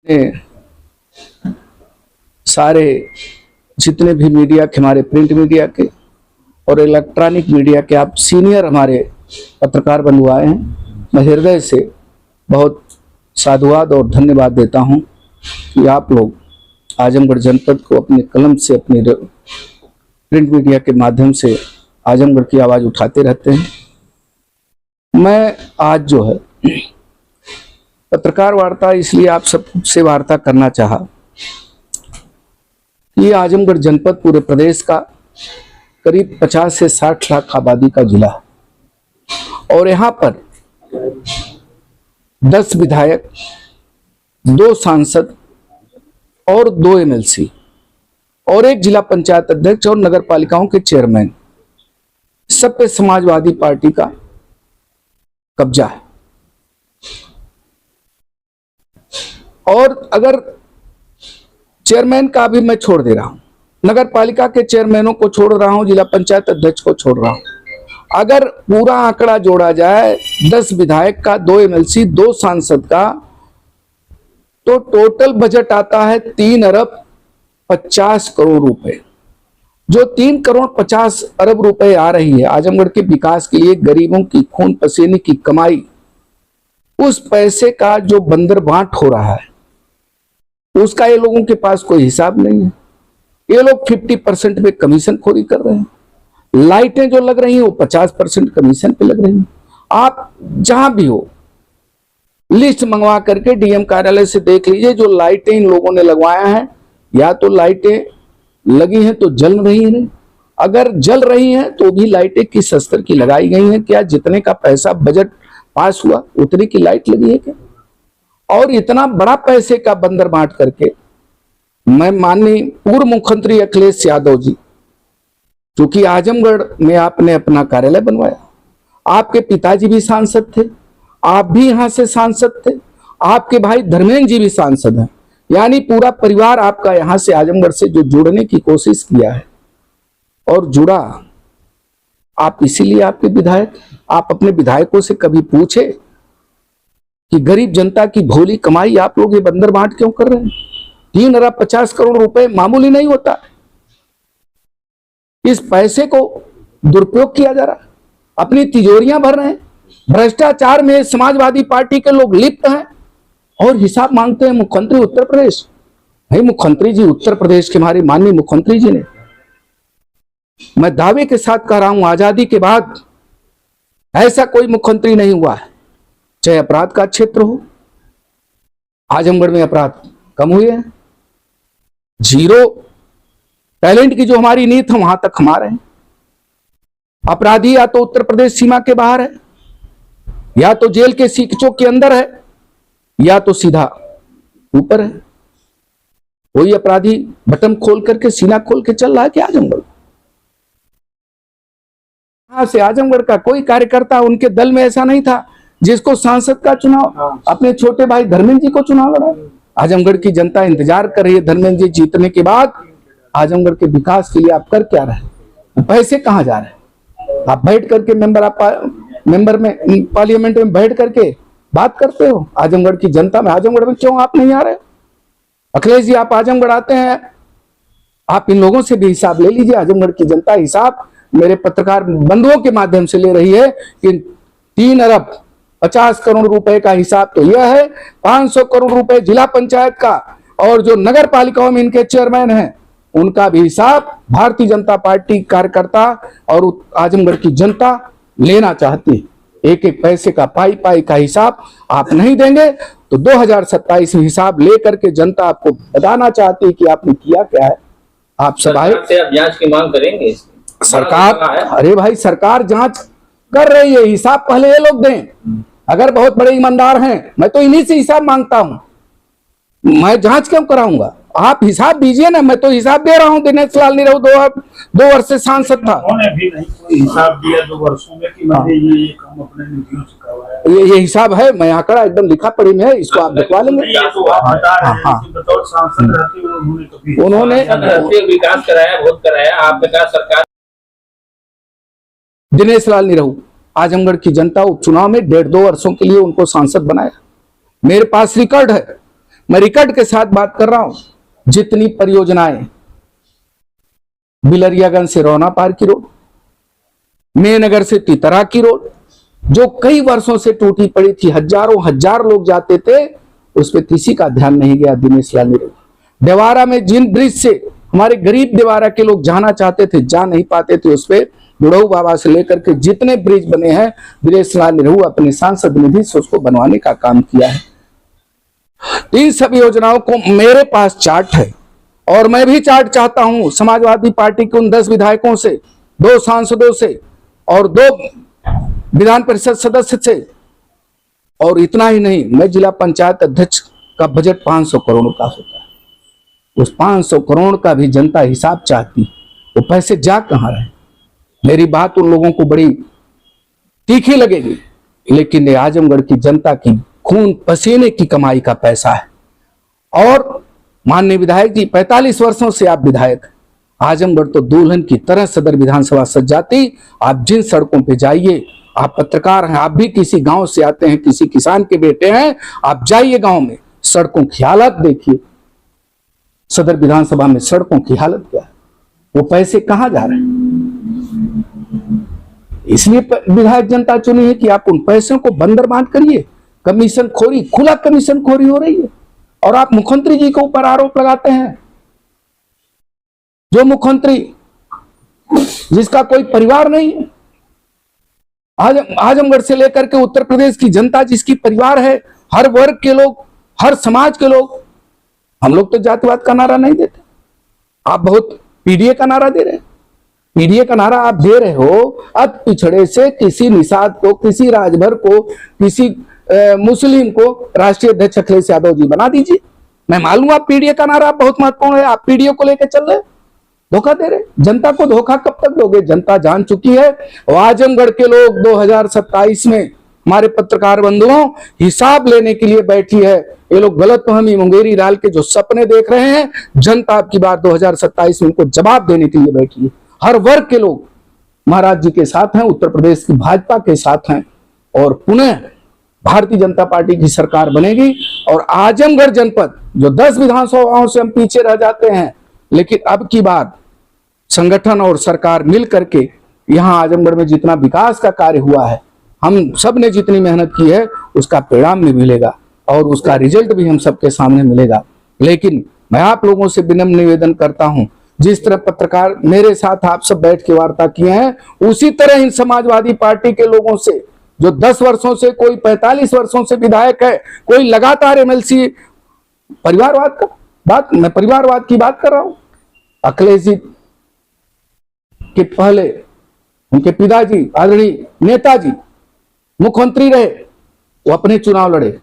ने सारे जितने भी मीडिया के, हमारे प्रिंट मीडिया के और इलेक्ट्रॉनिक मीडिया के आप सीनियर हमारे पत्रकार बंधु आए हैं, मैं हृदय से बहुत साधुवाद और धन्यवाद देता हूं कि आप लोग आजमगढ़ जनपद को अपने कलम से, अपने प्रिंट मीडिया के माध्यम से आजमगढ़ की आवाज़ उठाते रहते हैं। मैं आज जो है पत्रकार वार्ता इसलिए आप सबसे वार्ता करना चाहा कि ये आजमगढ़ जनपद पूरे प्रदेश का करीब 50 से 60 लाख आबादी का जिला है और यहाँ पर 10 विधायक, 2 सांसद और 2 एमएलसी और 1 जिला पंचायत अध्यक्ष और नगर पालिकाओं के चेयरमैन, सब पे समाजवादी पार्टी का कब्जा है। और अगर चेयरमैन का भी मैं छोड़ दे रहा हूं, नगर पालिका के चेयरमैनों को छोड़ रहा हूं, जिला पंचायत अध्यक्ष को छोड़ रहा हूं, अगर पूरा आंकड़ा जोड़ा जाए 10 विधायक का, 2 एमएलसी, 2 सांसद का, तो टोटल बजट आता है 3 अरब 50 करोड़ रुपए। जो 3 करोड़ 50 अरब रुपए आ रही है आजमगढ़ के विकास के लिए, गरीबों की खून पसीने की कमाई, उस पैसे का जो बंदर बांट हो रहा है उसका ये लोगों के पास कोई हिसाब नहीं है। ये लोग 50% पे कमीशन खोरी कर रहे हैं। लाइटें जो लग रही हैं वो 50% कमीशन पे लग रही हैं। आप जहां भी हो लिस्ट मंगवा करके डीएम कार्यालय से देख लीजिए, जो लाइटें इन लोगों ने लगवाया है, या तो लाइटें लगी हैं तो जल रही हैं, अगर जल रही हैं तो भी लाइटें किस स्तर की लगाई गई हैं, क्या जितने का पैसा बजट पास हुआ उतने की लाइट लगी है क्या? और इतना बड़ा पैसे का बंदर बांट करके मैं माननीय पूर्व मुख्यमंत्री अखिलेश यादव जी, क्योंकि आजमगढ़ में आपने अपना कार्यालय बनवाया, आपके पिताजी भी सांसद थे, आप भी यहां से सांसद थे, आपके भाई धर्मेंद्र जी भी सांसद हैं, यानी पूरा परिवार आपका यहां से आजमगढ़ से जो जुड़ने की कोशिश किया है और जुड़ा, आप इसीलिए आपके विधायक। आप अपने विधायकों से कभी पूछे कि गरीब जनता की भोली कमाई आप लोग ये बंदर बांट क्यों कर रहे हैं? 3 अरब 50 करोड़ रुपए मामूली नहीं होता। इस पैसे को दुरुपयोग किया जा रहा है, अपनी तिजोरियां भर रहे हैं, भ्रष्टाचार में समाजवादी पार्टी के लोग लिप्त हैं और हिसाब मांगते हैं मुख्यमंत्री उत्तर प्रदेश। भाई मुख्यमंत्री जी उत्तर प्रदेश के, हमारे माननीय मुख्यमंत्री जी ने, मैं दावे के साथ कह रहा हूं, आजादी के बाद ऐसा कोई मुख्यमंत्री नहीं हुआ है, चाहे अपराध का क्षेत्र हो, आजमगढ़ में अपराध कम हुए हैं, 0 टैलेंट की जो हमारी नीत है वहां तक हम आ रहे हैं। अपराधी या तो उत्तर प्रदेश सीमा के बाहर है, या तो जेल के सीकचों के अंदर है, या तो सीधा ऊपर है। कोई अपराधी बटन खोल करके, सीना खोल के चल रहा है कि आजमगढ़ से आजमगढ़ का कोई कार्यकर्ता उनके दल में ऐसा नहीं था जिसको सांसद का चुनाव अपने छोटे भाई धर्मेंद्र जी को चुनाव लड़ा। आजमगढ़ की जनता इंतजार कर रही है धर्मेंद्र जी जीतने के बाद आजमगढ़ के विकास के लिए आप कर क्या रहे हैं? पैसे कहां जा रहे हैं? आप बैठ करके मेंबर में पार्लियामेंट में बैठ करके बात करते हो आजमगढ़ की जनता में। आजमगढ़ में क्यों आप नहीं आ रहे? अखिलेश जी आप आजमगढ़ आते हैं, आप इन लोगों से भी हिसाब ले लीजिए। आजमगढ़ की जनता हिसाब मेरे पत्रकार बंधुओं के माध्यम से ले रही है कि 3 अरब 50 करोड़ रुपए का हिसाब तो यह है, 500 करोड़ रुपए जिला पंचायत का, और जो नगर पालिकाओं में इनके चेयरमैन हैं उनका भी हिसाब भारतीय जनता पार्टी कार्यकर्ता और आजमगढ़ की जनता लेना चाहती है। एक एक पैसे का पाई पाई का हिसाब आप नहीं देंगे तो 2027 में हिसाब लेकर के जनता आपको बताना चाहती है कि आपने किया क्या है। आप सब आए जांच की मांग करेंगे। सरकार, अरे भाई सरकार जांच कर रही है, हिसाब पहले ये लोग दें। अगर बहुत बड़े ईमानदार हैं, मैं तो इन्हीं से हिसाब मांगता हूं, मैं जांच क्यों कराऊंगा? आप हिसाब दीजिए ना, मैं तो हिसाब दे रहा हूं। दिनेश लाल निरहू 2 वर्ष से सांसद था, उन्होंने भी नहीं कोई हिसाब दिया 2 वर्षों में कि मैंने ये काम अपने निधियों से करवाया। ये हिसाब है, मैं आंकड़ा एकदम लिखा पढ़ी में है, इसको आप दिखवा लेंगे। बतौर सांसद रहते हुए उन्होंने विकास कराया, बहुत कराया। आपने कहा सरकार, दिनेश लाल निरहू आजमगढ़ की जनता उपचुनाव में 1.5-2 वर्षों के लिए उनको सांसद बनाया। मेरे पास रिकॉर्ड है, मैं रिकॉर्ड के साथ बात कर रहा हूं। जितनी परियोजनाएं बिलरियागंज से रोना पार की रोड, मेनगर से तितरा की रोड, जो कई वर्षों से टूटी पड़ी थी, हजारों हजार लोग जाते थे, उस पर किसी का ध्यान नहीं गया। दिनेश लाल निरहुआ देवारा में जिन ब्रिज से हमारे गरीब देवारा के लोग जाना चाहते थे, जा नहीं पाते थे, उस पर बुढ़ऊ बाबा से लेकर के जितने ब्रिज बने हैं, दिनेश लाल निरहुआ अपने सांसद निधि से उसको बनवाने का काम किया है। इन सब योजनाओं को मेरे पास चार्ट है और मैं भी चार्ट चाहता हूं समाजवादी पार्टी के उन 10 विधायकों से, 2 सांसदों से और 2 विधान परिषद सदस्य से। और इतना ही नहीं, मैं जिला पंचायत अध्यक्ष का बजट 500 करोड़ का होता है। उस 500 करोड़ का भी जनता हिसाब चाहती, वो पैसे जा कहां रहे। मेरी बात उन लोगों को बड़ी तीखी लगेगी, लेकिन ये आजमगढ़ की जनता की खून पसीने की कमाई का पैसा है। और माननीय विधायक जी, 45 वर्षों से आप विधायक, आजमगढ़ तो दुल्हन की तरह सदर विधानसभा सज जाती। आप जिन सड़कों पे जाइए, आप पत्रकार हैं, आप भी किसी गांव से आते हैं, किसी किसान के बेटे हैं, आप जाइए गांव में, सड़कों की हालत देखिए। सदर विधानसभा में सड़कों की हालत क्या है, वो पैसे कहां जा रहे हैं। इसलिए विधायक जनता चुनी है कि आप उन पैसों को बंदरबांट करिए। कमीशन खोरी, खुला कमीशन खोरी हो रही है और आप मुख्यमंत्री जी के ऊपर आरोप लगाते हैं। जो मुख्यमंत्री जिसका कोई परिवार नहीं है, आजमगढ़ से लेकर के उत्तर प्रदेश की जनता जिसकी परिवार है, हर वर्ग के लोग, हर समाज के लोग। हम लोग तो जातिवाद का नारा नहीं देते, आप बहुत पीडीए का नारा दे रहे हैं। पीडीए का नारा आप दे रहे हो, अति पिछड़े से किसी निषाद को, किसी राजभर को, किसी मुस्लिम को राष्ट्रीय अध्यक्ष अखिलेश यादव जी बना दीजिए। मैं मालूम आप पीडीए का नारा बहुत महत्वपूर्ण है, आप पीडीए को लेकर चल रहे, धोखा दे रहे। जनता को धोखा कब तक दोगे, जनता जान चुकी है। और आजमगढ़ के लोग 2027 में हमारे पत्रकार बंधुओं हिसाब लेने के लिए बैठी है। ये लोग गलतफहमी मुंगेरी लाल के जो सपने देख रहे हैं, जनता अब की बार 2027 में उनको जवाब देने के लिए बैठी है। हर वर्ग के लोग महाराज जी के साथ हैं, उत्तर प्रदेश की भाजपा के साथ हैं और पुनः भारतीय जनता पार्टी की सरकार बनेगी। और आजमगढ़ जनपद जो 10 विधानसभाओं से हम पीछे रह जाते हैं, लेकिन अब की बार संगठन और सरकार मिल करके यहां आजमगढ़ में जितना विकास का कार्य हुआ है, हम सब ने जितनी मेहनत की है, उसका परिणाम भी मिलेगा और उसका रिजल्ट भी हम सबके सामने मिलेगा। लेकिन मैं आप लोगों से विनम्र निवेदन करता हूं, जिस तरह पत्रकार मेरे साथ आप सब बैठ के वार्ता किए हैं, उसी तरह इन समाजवादी पार्टी के लोगों से जो 10 वर्षों से, कोई 45 वर्षों से विधायक है, कोई लगातार एमएलसी, परिवारवाद का बात, मैं परिवारवाद की बात कर रहा हूं। अखिलेश जी के पहले उनके पिताजी आदरणीय नेताजी मुख्यमंत्री रहे, वो अपने चुनाव लड़े।